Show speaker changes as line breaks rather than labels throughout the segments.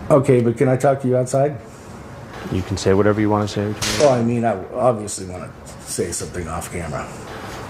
Okay, but can I talk to you outside?
You can say whatever you want to say.
Well, I mean, I obviously want to say something off camera.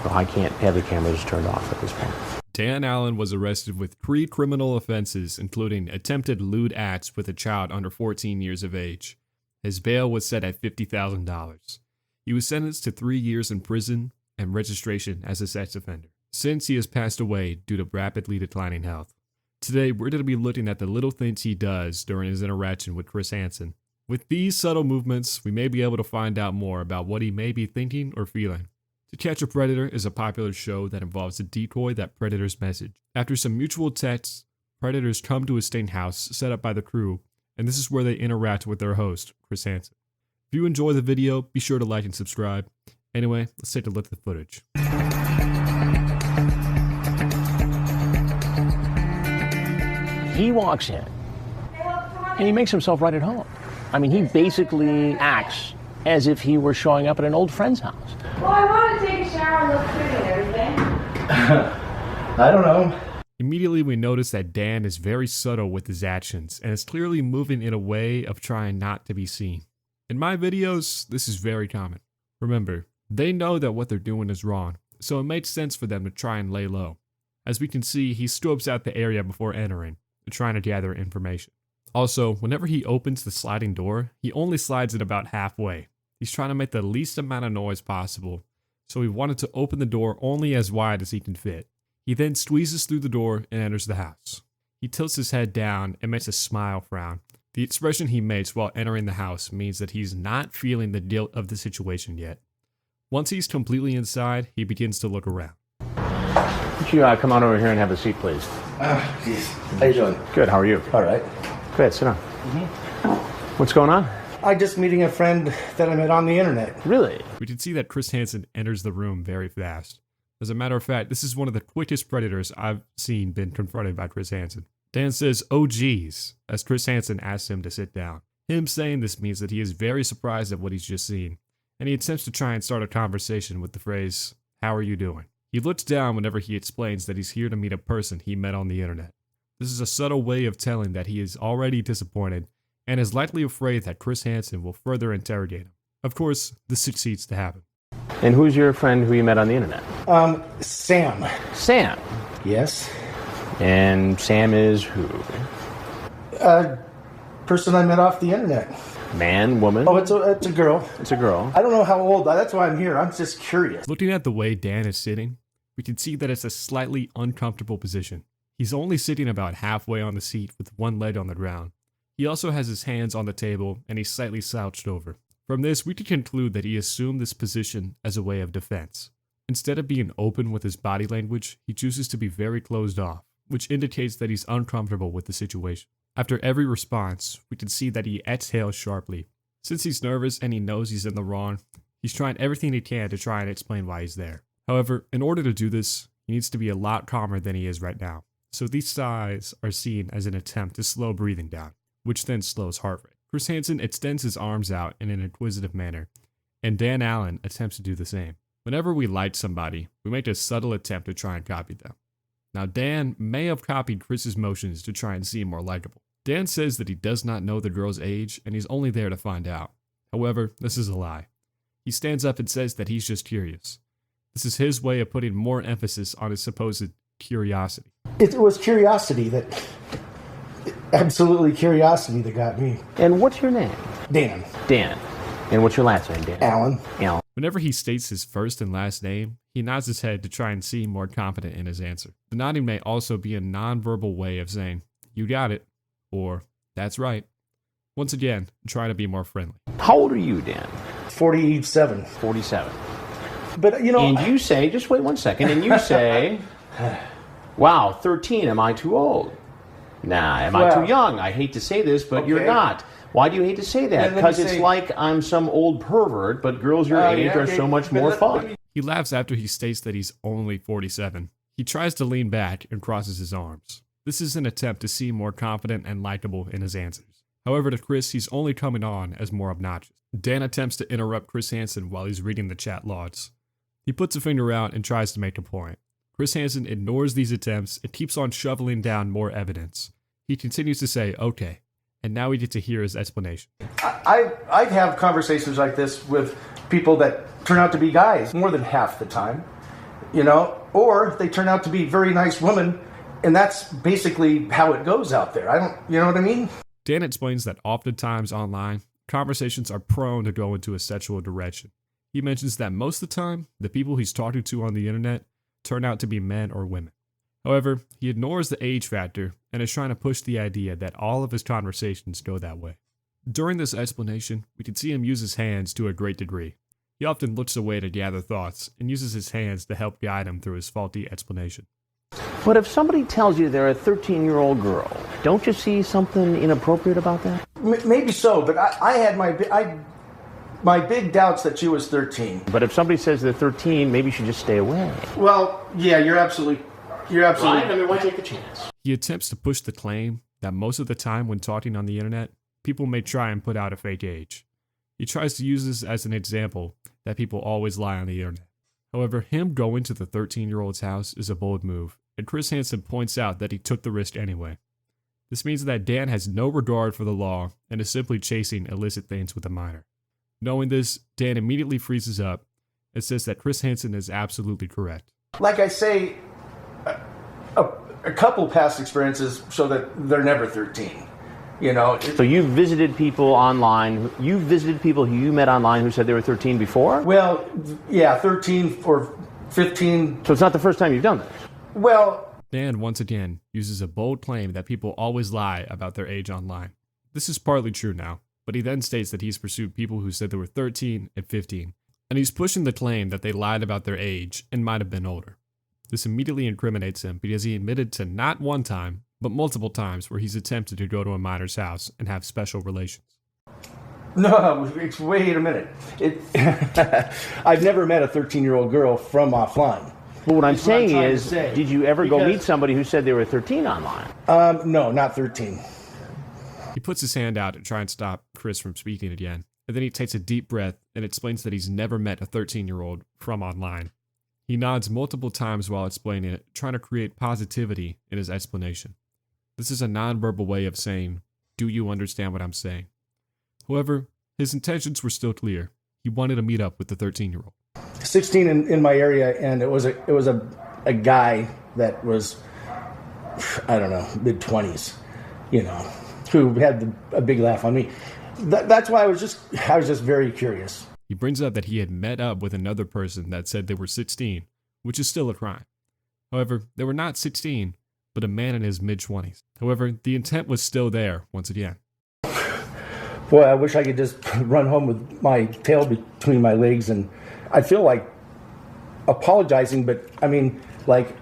Well, I can't have the cameras turned off at this point.
Dan Allen was arrested with 3 criminal offenses, including attempted lewd acts with a child under 14 years of age. His bail was set at $50,000. He was sentenced to 3 years in prison and registration as a sex offender, since he has passed away due to rapidly declining health. Today, we're going to be looking at the little things he does during his interaction with Chris Hansen. With these subtle movements, we may be able to find out more about what he may be thinking or feeling. To Catch a Predator is a popular show that involves a decoy that predators message. After some mutual texts, predators come to a sting house set up by the crew, and this is where they interact with their host, Chris Hansen. If you enjoy the video, be sure to like and subscribe. Anyway, let's take a look at the footage.
He walks in, and he makes himself right at home. I mean, he basically acts as if he were showing up at an old friend's house.
Well, I want to take a shower and look pretty and everything.
I don't know.
Immediately, we notice that Dan is very subtle with his actions and is clearly moving in a way of trying not to be seen. In my videos, this is very common. Remember, they know that what they're doing is wrong, so it makes sense for them to try and lay low. As we can see, he scopes out the area before entering, trying to gather information. Also, whenever he opens the sliding door, he only slides it about halfway. He's trying to make the least amount of noise possible, so he wanted to open the door only as wide as he can fit. He then squeezes through the door and enters the house. He tilts his head down and makes a smile frown. The expression he makes while entering the house means that he's not feeling the guilt of the situation yet. Once he's completely inside, he begins to look around.
Would you come on over here and have a seat, please?
Jeez. How you doing?
Good, how are you?
All right.
Good, sit down. What's going on?
I'm just meeting a friend that I met on the internet.
Really?
We can see that Chris Hansen enters the room very fast. As a matter of fact, this is one of the quickest predators I've seen been confronted by Chris Hansen. Dan says, "Oh geez," as Chris Hansen asks him to sit down. Him saying this means that he is very surprised at what he's just seen, and he attempts to try and start a conversation with the phrase, "How are you doing?" He looks down whenever he explains that he's here to meet a person he met on the internet. This is a subtle way of telling that he is already disappointed and is likely afraid that Chris Hansen will further interrogate him. Of course, this succeeds to happen.
And who's your friend who you met on the internet?
Sam.
Sam.
Yes?
And Sam is who?
Person I met off the internet.
Man, woman?
Oh, it's a girl.
It's a girl.
I don't know how old. That's why I'm here. I'm just curious.
Looking at the way Dan is sitting, we can see that it's a slightly uncomfortable position. He's only sitting about halfway on the seat with one leg on the ground. He also has his hands on the table and he's slightly slouched over. From this, we can conclude that he assumed this position as a way of defense. Instead of being open with his body language, he chooses to be very closed off, which indicates that he's uncomfortable with the situation. After every response, we can see that he exhales sharply. Since he's nervous and he knows he's in the wrong, he's trying everything he can to try and explain why he's there. However, in order to do this, he needs to be a lot calmer than he is right now. So these sighs are seen as an attempt to slow breathing down, which then slows heart rate. Chris Hansen extends his arms out in an inquisitive manner, and Dan Allen attempts to do the same. Whenever we like somebody, we make a subtle attempt to try and copy them. Now Dan may have copied Chris's motions to try and seem more likable. Dan says that he does not know the girl's age and he's only there to find out. However, this is a lie. He stands up and says that he's just curious. This is his way of putting more emphasis on his supposed curiosity.
It was curiosity absolutely curiosity that got me.
And what's your name?
Dan.
Dan. And what's your last name, Dan?
Allen.
Allen.
Whenever he states his first and last name, he nods his head to try and seem more confident in his answer. The nodding may also be a non-verbal way of saying, "You got it," or "That's right." Once again, try to be more friendly.
How old are you, Dan?
47.
47.
But, you know...
And you say, just wait 1 second, and you say, wow, 13, am I too old? Nah, am I too young? I hate to say this, but you're not. Why do you hate to say that? Because it's like I'm some old pervert, but girls your age are so much more fun.
He laughs after he states that he's only 47. He tries to lean back and crosses his arms. This is an attempt to seem more confident and likable in his answers. However, to Chris, he's only coming on as more obnoxious. Dan attempts to interrupt Chris Hansen while he's reading the chat logs. He puts a finger out and tries to make a point. Chris Hansen ignores these attempts and keeps on shoveling down more evidence. He continues to say, "Okay," And now we get to hear his explanation.
I have conversations like this with people that turn out to be guys more than half the time, or they turn out to be very nice women, and that's basically how it goes out there. You know what I mean?
Dan explains that oftentimes online, conversations are prone to go into a sexual direction. He mentions that most of the time, the people he's talking to on the internet turn out to be men or women. However, he ignores the age factor and is trying to push the idea that all of his conversations go that way. During this explanation, we can see him use his hands to a great degree. He often looks away to gather thoughts and uses his hands to help guide him through his faulty explanation.
But if somebody tells you they're a 13-year-old girl, don't you see something inappropriate about that?
Maybe so, but I had my big doubts that she was 13.
But if somebody says they're 13, maybe you should just stay away.
Well, yeah, you're absolutely.
Right? I mean, why take the chance?
He attempts to push the claim that most of the time when talking on the internet, people may try and put out a fake age. He tries to use this as an example that people always lie on the internet. However, him going to the 13-year-old's house is a bold move, and Chris Hansen points out that he took the risk anyway. This means that Dan has no regard for the law and is simply chasing illicit things with a minor. Knowing this, Dan immediately freezes up and says that Chris Hansen is absolutely correct.
Like I say, a couple past experiences show that they're never 13.
So you visited people online. You visited people who you met online who said they were 13 before?
Well, yeah, 13 or 15.
So it's not the first time you've done this?
Well,
Dan, once again, uses a bold claim that people always lie about their age online. This is partly true now, but he then states that he's pursued people who said they were 13 and 15, and he's pushing the claim that they lied about their age and might have been older. This immediately incriminates him because he admitted to not one time, but multiple times where he's attempted to go to a minor's house and have special relations.
No, wait a minute. I've never met a 13-year-old girl from offline.
But what I'm saying is, did you ever go meet somebody who said they were 13 online?
No, not 13.
He puts his hand out to try and stop Chris from speaking again, and then he takes a deep breath and explains that he's never met a 13-year-old from online. He nods multiple times while explaining it, trying to create positivity in his explanation. This is a nonverbal way of saying, "Do you understand what I'm saying?" However, his intentions were still clear. He wanted to meet up with the 13-year-old.
16 in my area, and it was a guy that was, I don't know, mid-20s, who had a big laugh on me. That's why I was just very curious.
He brings up that he had met up with another person that said they were 16, which is still a crime. However, they were not 16, but a man in his mid-20s. However, the intent was still there once again.
Boy, I wish I could just run home with my tail between my legs, and I feel like apologizing, but I mean, like,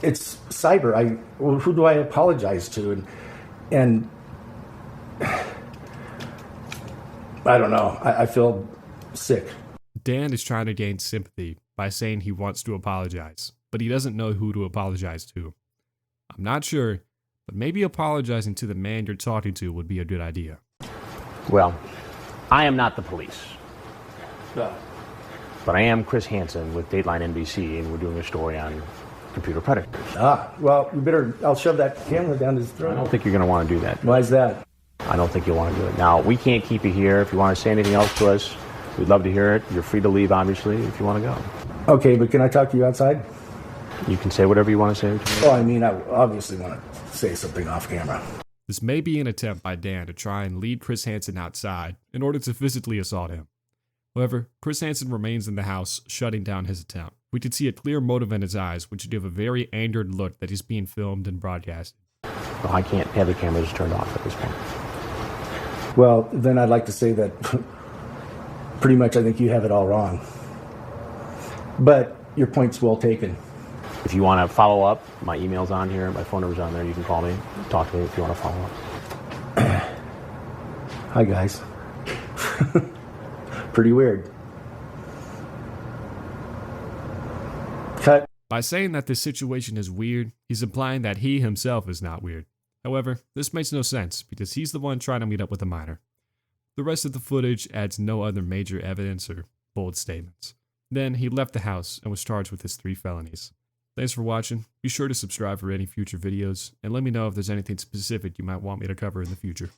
it's cyber. Who do I apologize to? And I don't know. I feel sick.
Dan is trying to gain sympathy by saying he wants to apologize, but he doesn't know who to apologize to. I'm not sure, but maybe apologizing to the man you're talking to would be a good idea.
Well, I am not the police.
No.
But I am Chris Hansen with Dateline NBC, and we're doing a story on computer predators.
Well, I'll shove that camera down his throat.
I don't think you're going to want to do that.
Why is that?
I don't think you'll want to do it. Now, we can't keep you here. If you want to say anything else to us, we'd love to hear it. You're free to leave, obviously, if you want to go.
Okay, but can I talk to you outside?
You can say whatever you want to say.
Well, I mean, I obviously want to say something off camera.
This may be an attempt by Dan to try and lead Chris Hansen outside in order to physically assault him. However, Chris Hansen remains in the house, shutting down his attempt. We could see a clear motive in his eyes, which give a very angered look that he's being filmed and broadcasted.
Well, I can't have the cameras turned off at this point.
Well, then I'd like to say that pretty much I think you have it all wrong. But your point's well taken.
If you want to follow up, my email's on here, my phone number's on there. You can call me, talk to me if you want to follow up.
Hi, guys. Pretty weird. Cut.
By saying that this situation is weird, he's implying that he himself is not weird. However, this makes no sense because he's the one trying to meet up with a minor. The rest of the footage adds no other major evidence or bold statements. Then he left the house and was charged with his 3 felonies. Thanks for watching. Be sure to subscribe for any future videos, and let me know if there's anything specific you might want me to cover in the future.